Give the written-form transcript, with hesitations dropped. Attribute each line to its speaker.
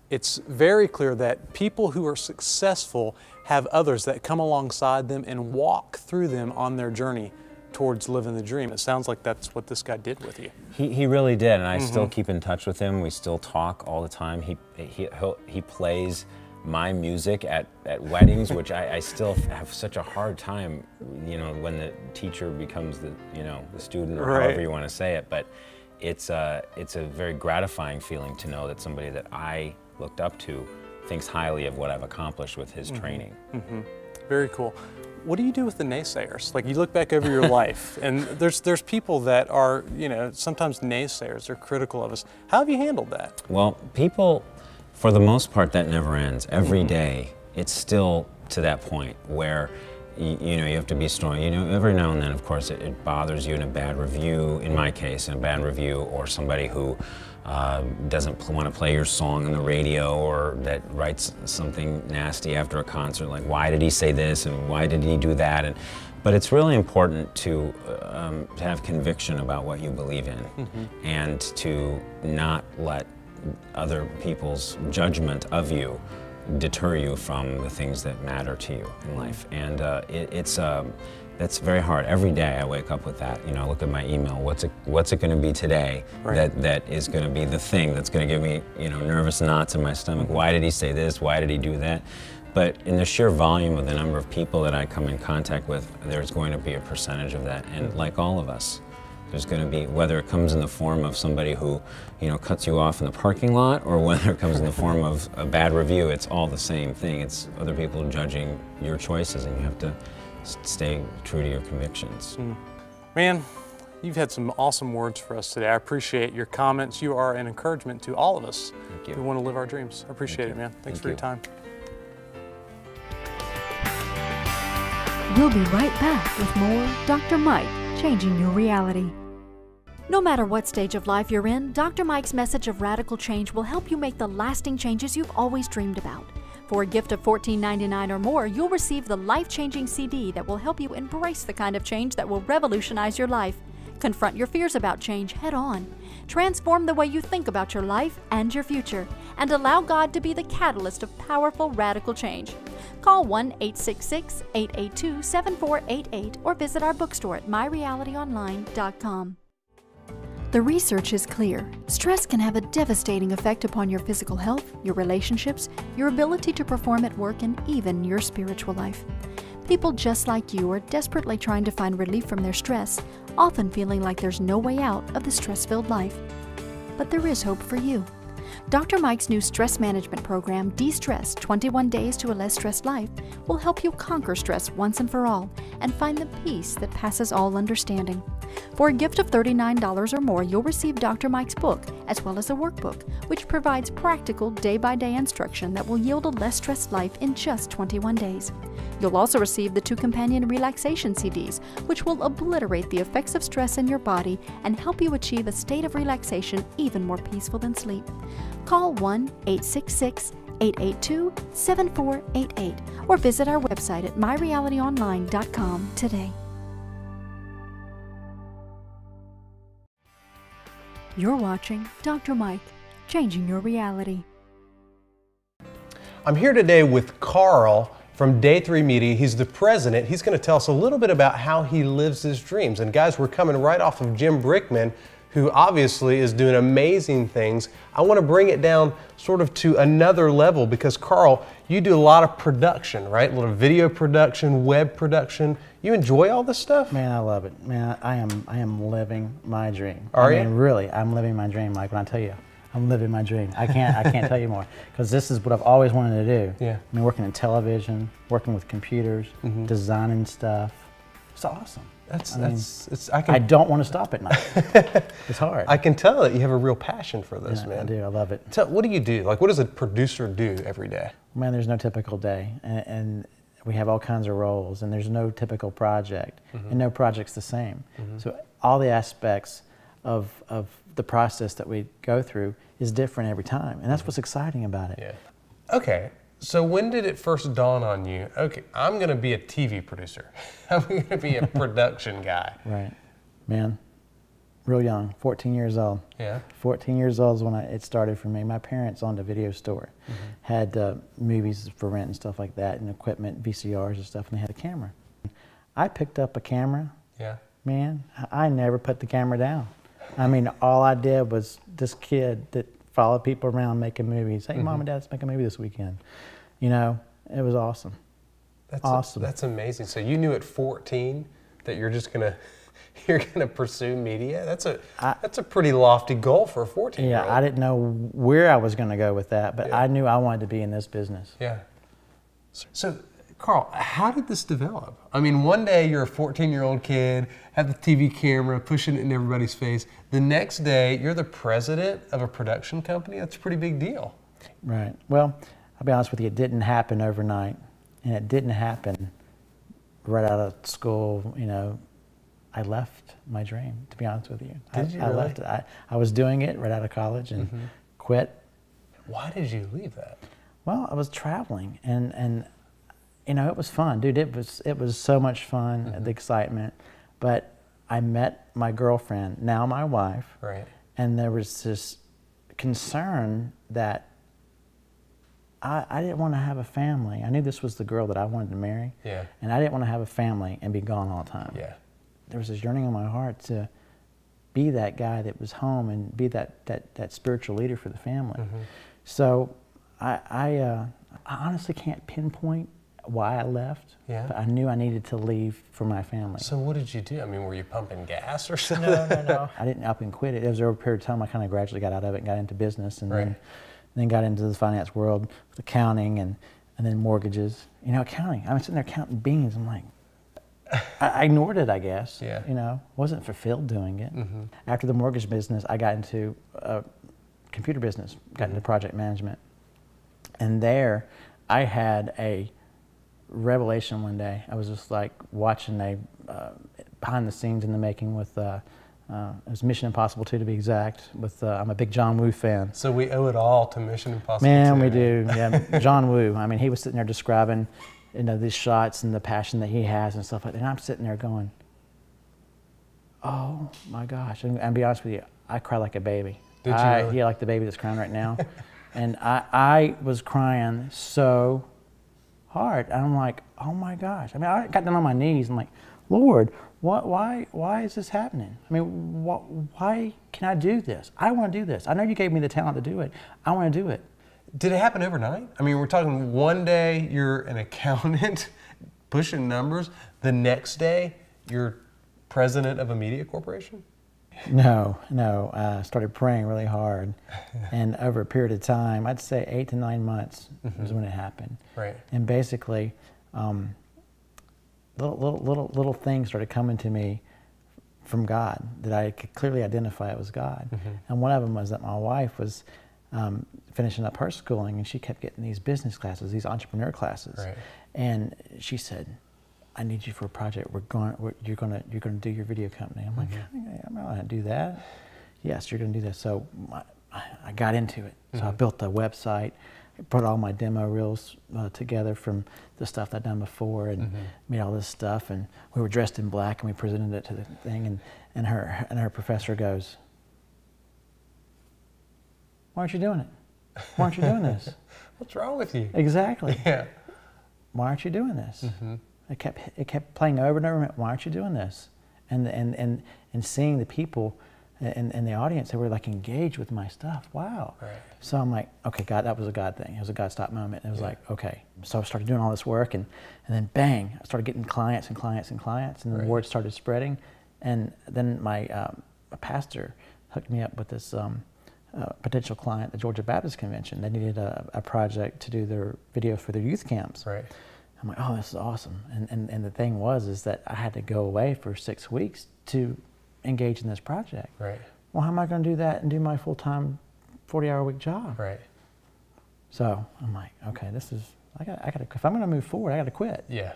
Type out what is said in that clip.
Speaker 1: it's very clear that people who are successful have others that come alongside them and walk through them on their journey towards living the dream. It sounds like that's what this guy did with you.
Speaker 2: He really did, and I still keep in touch with him. We still talk all the time. He plays my music at weddings, which I still have such a hard time, you know, when the teacher becomes the, you know, the student, or however you want to say it. But it's a very gratifying feeling to know that somebody that I looked up to thinks highly of what I've accomplished with his training.
Speaker 1: Very cool. What do you do with the naysayers? Like, you look back over your life, and there's people that are, you know, sometimes naysayers, they're critical of us. How have you handled that?
Speaker 2: Well, people, for the most part, that never ends. Every day, it's still to that point where, you know, you have to be strong. You know, every now and then, of course, it bothers you in a bad review, in my case, in a bad review, or somebody who doesn't want to play your song on the radio, or that writes something nasty after a concert, like, why did he say this and why did he do that? But it's really important to have conviction about what you believe in, and to not let other people's judgment of you deter you from the things that matter to you in life. And that's very hard. Every day I wake up with that. You know, I look at my email. What's it going to be today that is going to be the thing that's going to give me, you know, nervous knots in my stomach? Why did he say this? Why did he do that? But in the sheer volume of the number of people that I come in contact with, there's going to be a percentage of that. And like all of us, there's going to be, whether it comes in the form of somebody who, you know, cuts you off in the parking lot, or whether it comes in the form of a bad review, it's all the same thing. It's other people judging your choices, and you have to stay true to your convictions.
Speaker 1: Man, you've had some awesome words for us today. I appreciate your comments. You are an encouragement to all of us who want to live our dreams. I appreciate it, man. Thanks for your time.
Speaker 3: We'll be right back with more Dr. Mike, Changing Your Reality. No matter what stage of life you're in, Dr. Mike's message of radical change will help you make the lasting changes you've always dreamed about. For a gift of $14.99 or more, you'll receive the life-changing CD that will help you embrace the kind of change that will revolutionize your life. Confront your fears about change head on. Transform the way you think about your life and your future, and allow God to be the catalyst of powerful, radical change. Call 1-866-882-7488 or visit our bookstore at myrealityonline.com. The research is clear. Stress can have a devastating effect upon your physical health, your relationships, your ability to perform at work, and even your spiritual life. People just like you are desperately trying to find relief from their stress, often feeling like there's no way out of the stress-filled life. But there is hope for you. Dr. Mike's new stress management program, De-Stress 21 Days to a Less Stressed Life, will help you conquer stress once and for all and find the peace that passes all understanding. For a gift of $39 or more, you'll receive Dr. Mike's book, as well as a workbook, which provides practical day-by-day instruction that will yield a less stressed life in just 21 days. You'll also receive the 2 companion relaxation CDs, which will obliterate the effects of stress in your body and help you achieve a state of relaxation even more peaceful than sleep. Call 1-866-882-7488 or visit our website at myrealityonline.com today. You're watching Dr. Mike, Changing Your Reality.
Speaker 4: I'm here today with Carl from Day 3 Media. He's the president. He's going to tell us a little bit about how he lives his dreams. And guys, we're coming right off of Jim Brickman, who obviously is doing amazing things. I want to bring it down sort of to another level because, Carl, you do a lot of production, right? A lot of video production, web production. You enjoy all this stuff?
Speaker 5: Man, I love it. Man, I am living my dream.
Speaker 4: Are you?
Speaker 5: I mean, really, I'm living my dream, Mike, when I tell you. I'm living my dream. I can't tell you more, because this is what I've always wanted to do.
Speaker 4: Yeah.
Speaker 5: I mean, working in television, working with computers, designing stuff. It's awesome. I don't want to stop at night. It's hard.
Speaker 4: I can tell that you have a real passion for this, man.
Speaker 5: I do. I love it.
Speaker 4: What do you do? Like, what does a producer do every day?
Speaker 5: Man, there's no typical day, and we have all kinds of roles, and there's no typical project, and no project's the same. So all the aspects of the process that we go through is different every time, and that's what's exciting about it.
Speaker 4: Yeah. Okay, so when did it first dawn on you, okay, I'm going to be a TV producer. I'm going to be a production guy.
Speaker 5: Right. Man, real young, 14 years old.
Speaker 4: Yeah.
Speaker 5: 14 years old is when it started for me. My parents owned a video store, had movies for rent and stuff like that, and equipment, VCRs and stuff, and they had a camera. I picked up a camera.
Speaker 4: Yeah.
Speaker 5: Man, I never put the camera down. I mean, all I did was this kid that followed people around making movies. Hey, Mom and Dad, let's make a movie this weekend. You know, it was awesome.
Speaker 4: That's
Speaker 5: awesome.
Speaker 4: That's amazing. So you knew at 14 that you're just gonna pursue media. That's a pretty lofty goal for a 14-year-old.
Speaker 5: Yeah, I didn't know where I was going to go with that, but I knew I wanted to be in this business.
Speaker 4: Yeah. So, Carl, how did this develop? I mean, one day you're a 14-year-old kid, have the TV camera, pushing it in everybody's face. The next day, you're the president of a production company. That's a pretty big deal.
Speaker 5: Right. Well, I'll be honest with you, it didn't happen overnight, and it didn't happen right out of school. You know, I left my dream, to be honest with you.
Speaker 4: Did you
Speaker 5: I
Speaker 4: really?
Speaker 5: left it. I was doing it right out of college and quit.
Speaker 4: Why did you leave that?
Speaker 5: Well, I was traveling, and you know, it was fun, dude. It was so much fun, the excitement. But I met my girlfriend, now my wife,
Speaker 4: Right.
Speaker 5: and there was this concern that I didn't want to have a family. I knew this was the girl that I wanted to marry,
Speaker 4: Yeah.
Speaker 5: and I didn't want to have a family and be gone all the time.
Speaker 4: Yeah.
Speaker 5: There was this yearning in my heart to be that guy that was home and be that spiritual leader for the family. So I honestly can't pinpoint why I left,
Speaker 4: Yeah.
Speaker 5: but I knew I needed to leave for my family.
Speaker 4: So what did you do? I mean, were you pumping gas or something?
Speaker 5: No. I didn't up and quit it. It was over a period of time. I kind of gradually got out of it and got into business, and then got into the finance world with accounting and then mortgages. You know, accounting. I was sitting there counting beans. I'm like, I ignored it, I guess.
Speaker 4: Yeah.
Speaker 5: You know, wasn't fulfilled doing it. After the mortgage business, I got into computer business, got into project management. And there, I had a revelation one day. I was just like watching a behind the scenes in the making with, it was Mission Impossible 2 to be exact, with, I'm a big John Woo fan.
Speaker 4: So we owe it all to Mission Impossible 2.
Speaker 5: Man, we do, yeah. John Woo, I mean, he was sitting there describing, you know, these shots and the passion that he has and stuff like that. And I'm sitting there going, oh my gosh. And be honest with you, I cry like a baby.
Speaker 4: Did you really?
Speaker 5: Yeah, like the baby that's crying right now. And I was crying so hard. And I'm like, oh my gosh. I mean, I got down on my knees. I'm like, Lord, why is this happening? I mean, why can I do this? I want to do this. I know you gave me the talent to do it. I want to do it.
Speaker 4: Did it happen overnight? I mean, we're talking one day you're an accountant pushing numbers. The next day you're president of a media corporation?
Speaker 5: No. I started praying really hard. And over a period of time, I'd say 8 to 9 months was when it happened.
Speaker 4: Right.
Speaker 5: And basically, little things started coming to me from God that I could clearly identify it was God. And one of them was that my wife was finishing up her schooling, and she kept getting these business classes, these entrepreneur classes.
Speaker 4: Right.
Speaker 5: And she said, I need you for a project. You're gonna do your video company. I'm like, I'm not gonna do that. Yes, you're gonna do that. So I got into it. So I built a website, put all my demo reels together from the stuff I'd done before, and made all this stuff. And we were dressed in black, and we presented it to the thing. And her professor goes, "Why aren't you doing it? Why aren't you doing this?"
Speaker 4: What's wrong with you?
Speaker 5: Exactly.
Speaker 4: Yeah.
Speaker 5: Why aren't you doing this? It kept playing over and over. Why aren't you doing this? And seeing the people in the audience that were like engaged with my stuff. Wow.
Speaker 4: Right.
Speaker 5: So I'm like, okay, God, that was a God thing. It was a God stop moment. It was like, okay. So I started doing all this work, and then bang, I started getting clients and clients and clients, and the word started spreading. And then my pastor hooked me up with this potential client, the Georgia Baptist Convention. They needed a project to do their videos for their youth camps.
Speaker 4: Right.
Speaker 5: I'm like, oh, this is awesome. And the thing is that I had to go away for 6 weeks to engage in this project.
Speaker 4: Right.
Speaker 5: Well, how am I going to do that and do my full-time 40-hour-a-week job?
Speaker 4: Right.
Speaker 5: So I'm like, okay, I got if I'm going to move forward, I got to quit.
Speaker 4: Yeah.